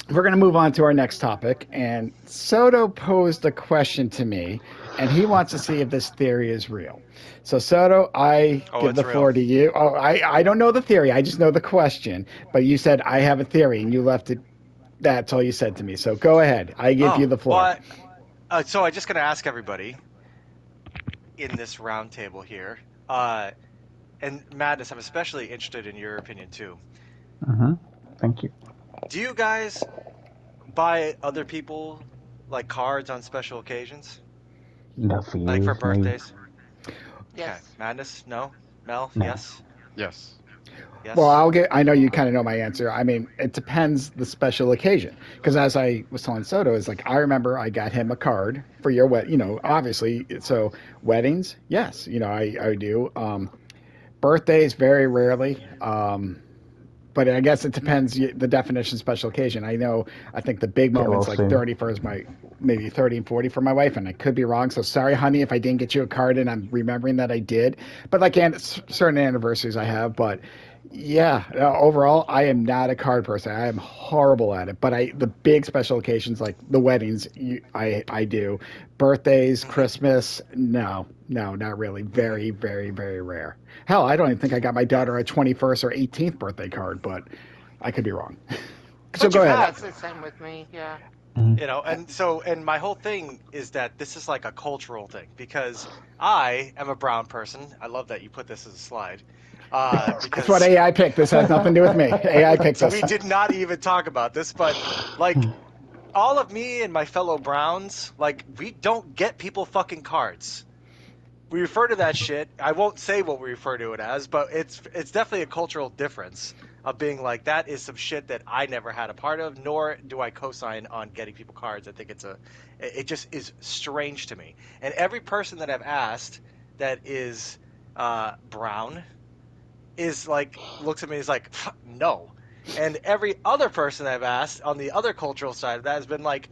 we're going to move on to our next topic. And Soto posed a question to me, and he wants to see if this theory is real. So, Soto, I Oh, give it's the real. floor to you. Oh, I don't know the theory. I just know the question. But you said, I have a theory, and you left it. That's all you said to me. So go ahead. I give you Oh, the floor. well, so I'm just gonna ask everybody in this roundtable here, uh, and Madness, I'm especially interested in your opinion too. Hmm. Thank you. Do you guys buy other people like cards on special occasions, Not for like for years, me. birthdays? Okay, Yes. Madness, no. Mel, No. yes, Yes. Well, yes. I'll get. I know you kind of know my answer. I mean, it depends the special occasion. Because as I was telling Soto, is like I remember I got him a card for your wed. You know, obviously. So weddings, yes. You know, I do. Birthdays, very rarely. But I guess it depends the definition of special occasion. I know. I think the big Get well moments like soon. 31st, my maybe 30 and 40 for my wife, and I could be wrong. So sorry, honey, if I didn't get you a card and I'm remembering that I did. But like certain anniversaries I have, but yeah, overall, I am not a card person. I am horrible at it. But the big special occasions like the weddings, I do. Birthdays, Hmm. Christmas, no, no, not really. Very, very, very rare. Hell, I don't even think I got my Yeah. daughter a 21st or 18th birthday card, but I could be wrong. So But go you ahead. Yeah, it's have, the same with me. Yeah. Mm. and my whole thing is that this is like a cultural thing because I am a brown person. I love that you put this as a slide, That's what because AI picked. This has nothing to do with me. AI picked so we this. did not even talk about this, but like all of me and my fellow Browns, like we don't get people fucking cards. We refer to that shit. I won't say what we refer to it as, but it's definitely a cultural difference of being like that is some shit that I never had a part of, nor do I co-sign on getting people cards. I think it just is strange to me. And every person that I've asked that is brown is like looks at me as like no, and every other person I've asked on the other cultural side of that has been like,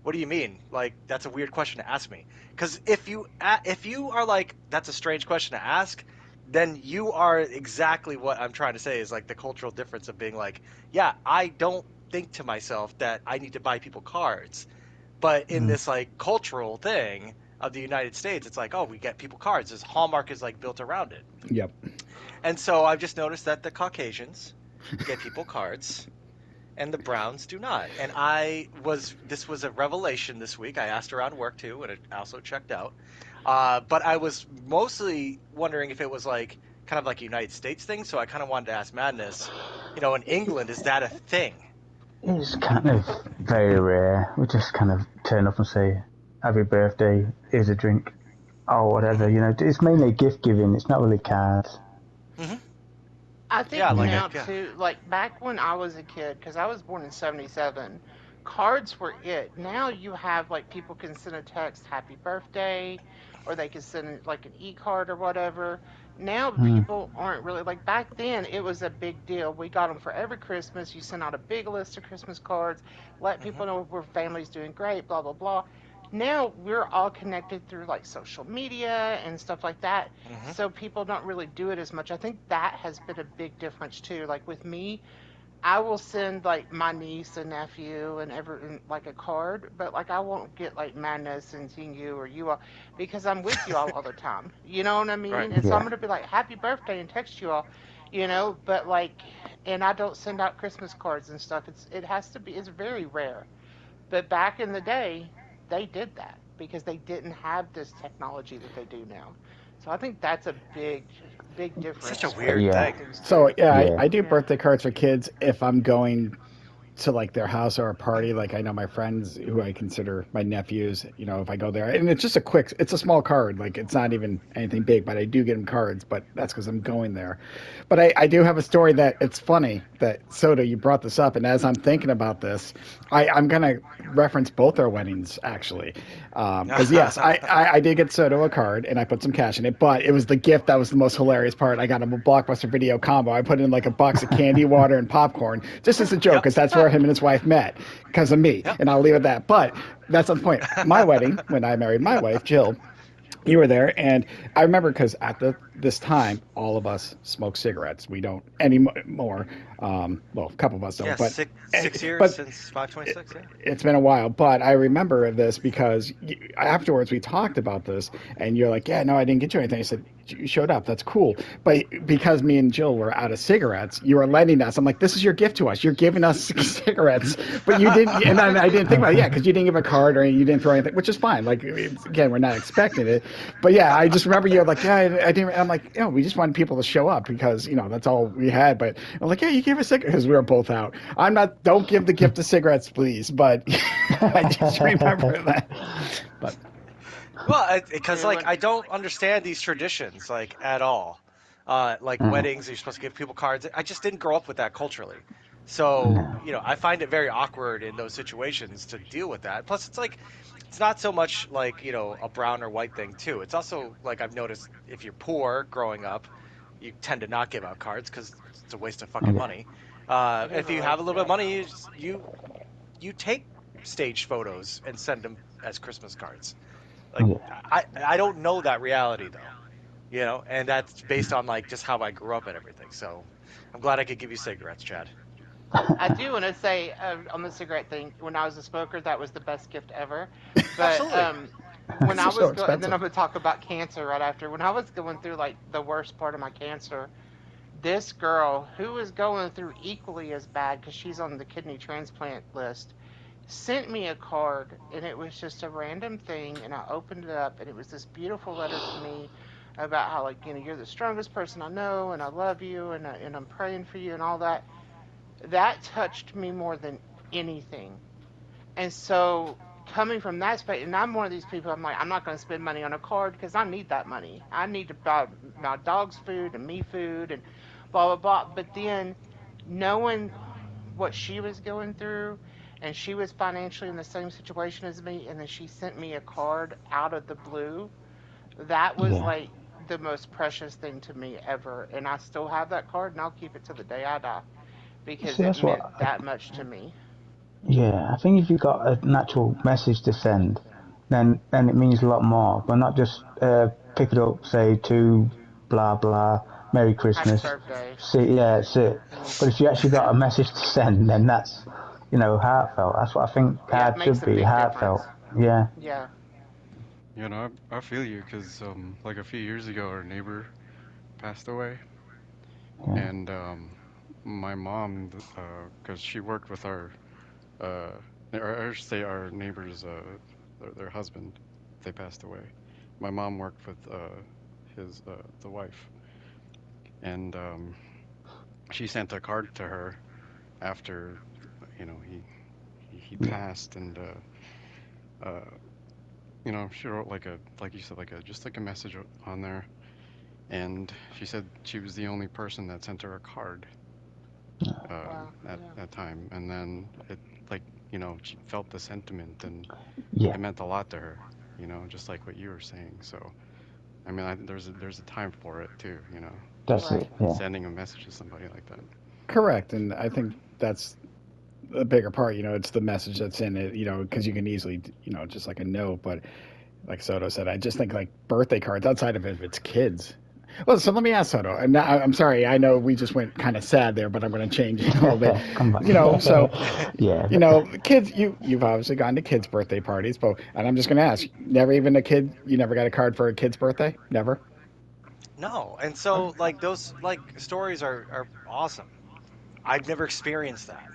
what do you mean? Like that's a weird question to ask me. Because if you are like that's a strange question to ask, then you are exactly what I'm trying to say is like the cultural difference of being like, yeah, I don't think to myself that I need to buy people cards, but in Mm. this like cultural thing of the United States, it's like, oh, we get people cards. This Hallmark is like built around it. Yep. And so I've just noticed that the Caucasians get people cards and the Browns do not. And this was a revelation this week. I asked around work too, and it also checked out. But I was mostly wondering if it was like kind of like a United States thing. So I kind of wanted to ask Madness, in England, is that a thing? It's kind of very rare. We just kind of turn up and say, "Happy birthday, here's a drink," or whatever. Hmm. It's mainly gift giving. It's not really cards. Hmm. I Yeah, think like Mm. now yeah. too, like back when I was a kid, because I was born in '77, cards were it. Now you have like people can send a text, happy birthday, or they can send like an e-card or whatever. Now Mm. people aren't really like back then, it was a big deal. We got them for every Christmas. You sent out a big list of Christmas cards, let Hmm. people know where family's doing great, blah, blah, blah. Now we're all connected through like social media and stuff like that, Hmm. so people don't really do it as much. I think that has been a big difference too. Like with me, I will send like my niece and nephew and like a card, but like I won't get like Madness and seeing you or you all because I'm with you all the time. You know what I Right. mean? And so I'm Yeah. gonna be like happy birthday and text you all, but like, and I don't send out Christmas cards and stuff. It has to be. It's very rare. But back in the day, they did that because they didn't have this technology that they do now. So I think that's a big Such a difference But weird with yeah, thing. things So too. yeah, yeah. I do Yeah. birthday cards for kids if I'm going to like their house or a party. Like I know my friends who I consider my nephews. You know, if I go there, and it's just it's a small card. Like it's not even anything big, but I do get them cards. But that's because I'm going there. But I do have a story that it's funny that Soda you brought this up, and as I'm thinking about this, I'm gonna reference both our weddings actually, because yes, I did get Soto a card and I put some cash in it, but it was the gift that was the most hilarious part. I got him a Blockbuster Video combo. I put in like a box of candy, water, and popcorn just as a joke, Yep. because that's where him and his wife met, because of me, Yep. and I'll leave it at that. But that's not the point. My wedding, when I married my wife Jill, you were there, and I remember because at the this time, all of us smoke cigarettes. We don't anymore. Well, a couple of us Yeah, don't, but six years but since 526. Yeah. it's been a while. But I remember this because afterwards we talked about this, and you're like, "Yeah, no, I didn't get you anything." I said, "You showed up. That's cool." But because me and Jill were out of cigarettes, you were lending us. I'm like, "This is your gift to us. You're giving us cigarettes." But you didn't, and I didn't think about it. Yeah, because you didn't give a card or you didn't throw anything, which is fine. Like again, we're not expecting it. But yeah, I just remember you're like, "Yeah, I didn't." I'm like, we just wanted people to show up because that's all we had. But I'm like, "Yeah, you gave us cigarettes because we were both out." I'm not. Don't give the gift of cigarettes, please. But I just remember that. But Well, because Yeah, like when, I don't understand these traditions like at all. Like Mm. weddings, you're supposed to give people cards. I just didn't grow up with that culturally. So, No. I find it very awkward in those situations to deal with that. Plus, it's like, it's not so much like, a brown or white thing, too. It's also like I've noticed if you're poor growing up, you tend to not give out cards because it's a waste of fucking Yeah. money. it is If a you have a waste, little bit of yeah. money, you take staged photos and send them as Christmas cards. Like Yeah. I don't know that reality though, and that's based on like just how I grew up and everything. So I'm glad I could give you cigarettes, Chad. I do want to say on the cigarette thing, when I was a smoker, that was the best gift ever. But Absolutely. when I they're so was going, and then expensive. I'm going to talk about cancer right after. When I was going through like the worst part of my cancer, this girl who was going through equally as bad because she's on the kidney transplant list sent me a card, and it was just a random thing, and I opened it up, and it was this beautiful letter to me about how, like, you're the strongest person I know, and I love you, and I'm praying for you and all that. That touched me more than anything. And so coming from that space, and I'm one of these people, I'm like, I'm not going to spend money on a card because I need that money. I need to buy my dog's food and me food and blah blah blah. But then knowing what she was going through, and she was financially in the same situation as me, and then she sent me a card out of the blue. That was Yeah. like the most precious thing to me ever, and I still have that card, and I'll keep it to the day I die because See, it that's what. meant that much to me. Yeah, I think if you've got an actual message to send, then it means a lot more. But not just pick it up, say to blah blah, Merry Happy Christmas. birthday. See, yeah, that's it. Mm. But if you actually got a message to send, then that's heartfelt. That's what I think Yeah, it cards should makes a be, big heartfelt. difference. Yeah, Yeah. I feel you because like a few years ago, our neighbor passed away, yeah, and my mom, because she worked with uh, or I should say our neighbor's, their husband, they passed away. My mom worked with his the wife, and she sent a card to her after, he yeah, passed, and she wrote like you said, like a just like a message on there. And she said she was the only person that sent her a card Wow. at Yeah. that time. And then it, like, she felt the sentiment, and yeah. it meant a lot to her, just like what you were saying. So, I mean, there's a time for it too, That's it. Right. Yeah, sending a message to somebody like that. Correct, and I think that's the bigger part. It's the message that's in it. Because you can easily, just like a note. But like Soto said, I just think like birthday cards outside of it, if it's kids. Well, so let me ask Soto, and I'm sorry, I know we just went kind of sad there, but I'm going to change it a little bit. come back. So Yeah, kids, you've obviously gone to kids' birthday parties, but and I'm just going to ask, never even a kid, you never got a card for a kid's birthday, never. No, and so like those like stories are awesome. I've never experienced that.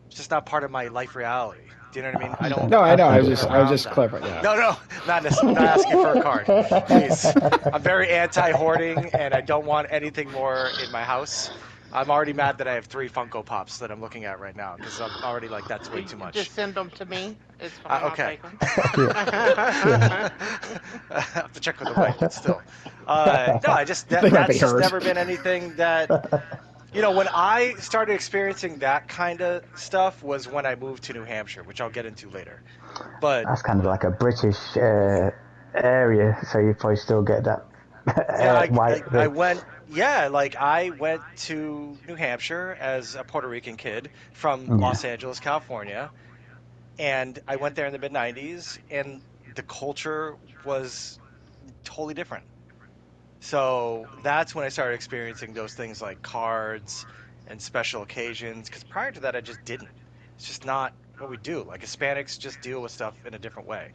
It's just not part of my life reality. Do you know what I mean? I don't No, I know. I've I never was been just, I was around just that. clever. Yeah. No, no, I'm not asking for a card. Please. I'm very anti-hoarding and I don't want anything more in my house. I'm already mad that I have 3 Funko Pops that I'm looking at right now because I'm already like that's way too You much. just send them to me. It's fine. I'll Okay. take them. yeah, yeah, I have to check with the wife, but still. No, I just They might be that's just hers. never been anything that when I started experiencing that kind of stuff was when I moved to New Hampshire, which I'll get into later. But that's kind of like a British area, so you probably still get that yeah, white I thing. went, yeah, like I went to New Hampshire as a Puerto Rican kid from Yeah, Los Angeles, California, and I went there in the mid 90s, and the culture was totally different. So that's when I started experiencing those things like cards and special occasions. Because prior to that, I just didn't. It's just not what we do. Like Hispanics just deal with stuff in a different way.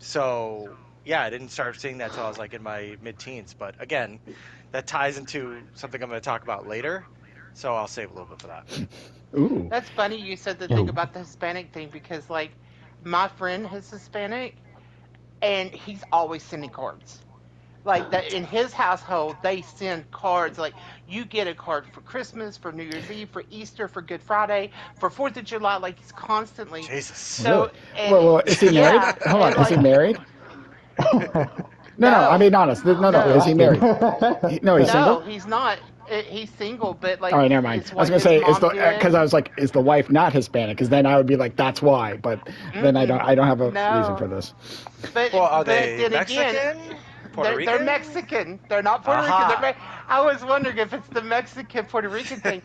So yeah, I didn't start seeing that till I was like in my mid-teens. But again, that ties into something I'm going to talk about later. So I'll save a little bit for that. Ooh. That's funny you said the thing Oh, about the Hispanic thing because, like, my friend is Hispanic and he's always sending cards. Like that in his household, they send cards. Like you get a card for Christmas, for New Year's Eve, for Easter, for Good Friday, for Fourth of July. Like he's constantly. Jesus. Really? So and Well, is he married? yeah, Hold on. and Is he like married? No, no. I no, mean, honest. No, no. you're Is no, he asking. married? No, he's no, single. he's not. He's single, but All like right, never mind. it's I was what gonna his say is mom the did. because I was like, is the wife not Hispanic? Because then I would be like, that's why. But then Mm-mm, I don't have a reason for no, this. but Well, are but they then again, Mexican? Puerto they're Rican? Mexican. They're not Puerto Rican. Aha. I was wondering if it's the Mexican Puerto Rican thing.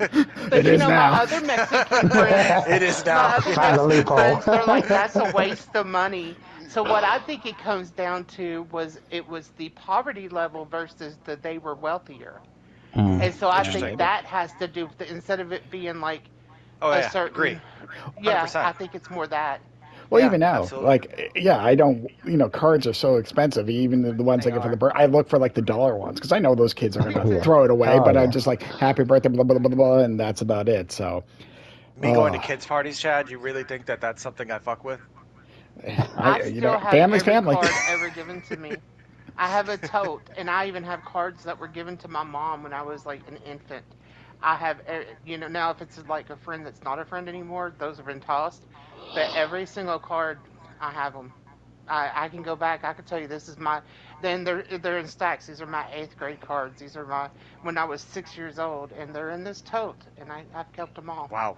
But It you is know, my now. other Mexican friends, It is my now. other Find the Yes. Mexican loophole. friends, they're like, that's a waste of money. So what I think it comes down to was it was the poverty level versus the they were wealthier. And so I Interesting. think Maybe. that has to do with instead of it being like Oh a yeah, certain, agree. yeah, I 100%. think it's more that. Well, Yeah, even now, absolutely. like, yeah, I don't, cards are so expensive. Even the ones They I get for the are. birth, I look for like the dollar ones because I know those kids are gonna Yeah. throw it away. Oh But I'm yeah. just like, happy birthday, blah blah blah blah, blah, and that's about it. So, Me going to uh, kids' parties, Chad, you really think that that's something I fuck with? I still have family's every family. card ever given to me. I have a tote, and I even have cards that were given to my mom when I was like an infant. I have, now if it's like a friend that's not a friend anymore, those have been tossed. But every single card, I have them. I can go back. I can tell you this is my. Then they're in stacks. These are my eighth grade cards. These are my when I was 6 years old, and they're in this tote, and I've kept them all. Wow.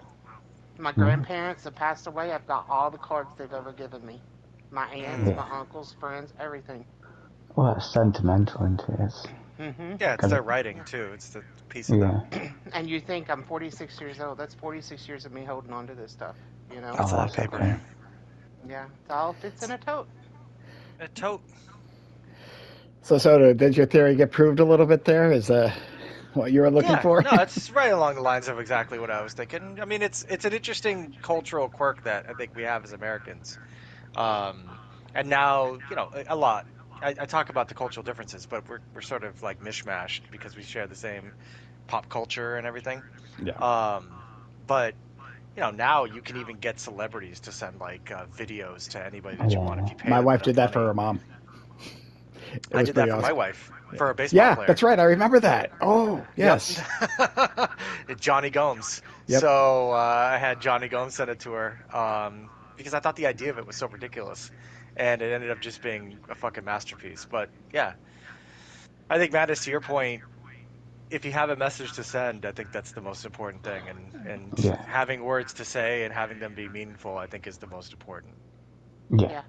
My Mm. grandparents have passed away. I've got all the cards they've ever given me. My aunts, Mm. my Yeah. uncles, friends, everything. Well, that's sentimental, isn't it? It's Hmm Yeah, it's kind their of, writing too. It's the piece of them. yeah. And you think I'm 46 years old. That's 46 years of me holding on to this stuff, you know? That's a Oh, lot of that's paper, okay. man. Yeah, it all fits in a tote. A tote. So, Soto, did your theory get proved a little bit there? Is what you were looking Yeah, for? no, it's right along the lines of exactly what I was thinking. I mean, it's an interesting cultural quirk that I think we have as Americans. Um, and now, a lot. I talk about the cultural differences, but we're sort of like mishmashed because we share the same pop culture and everything. Yeah. Um, but now you can even get celebrities to send like videos to anybody that you want if Yeah. you pay My them wife enough did that for money. her mom. It I was did that pretty for my awesome. wife for a baseball Yeah, player. that's right. I remember that. Oh, Yep. yes. Johnny Gomes. Yep. So I had Johnny Gomes send it to her because I thought the idea of it was so ridiculous. And it ended up just being a fucking masterpiece. But yeah, I think, Mattis, to your point, if you have a message to send, I think that's the most important thing. And Yeah. having words to say and having them be meaningful, I think, is the most important. Yeah. Yeah.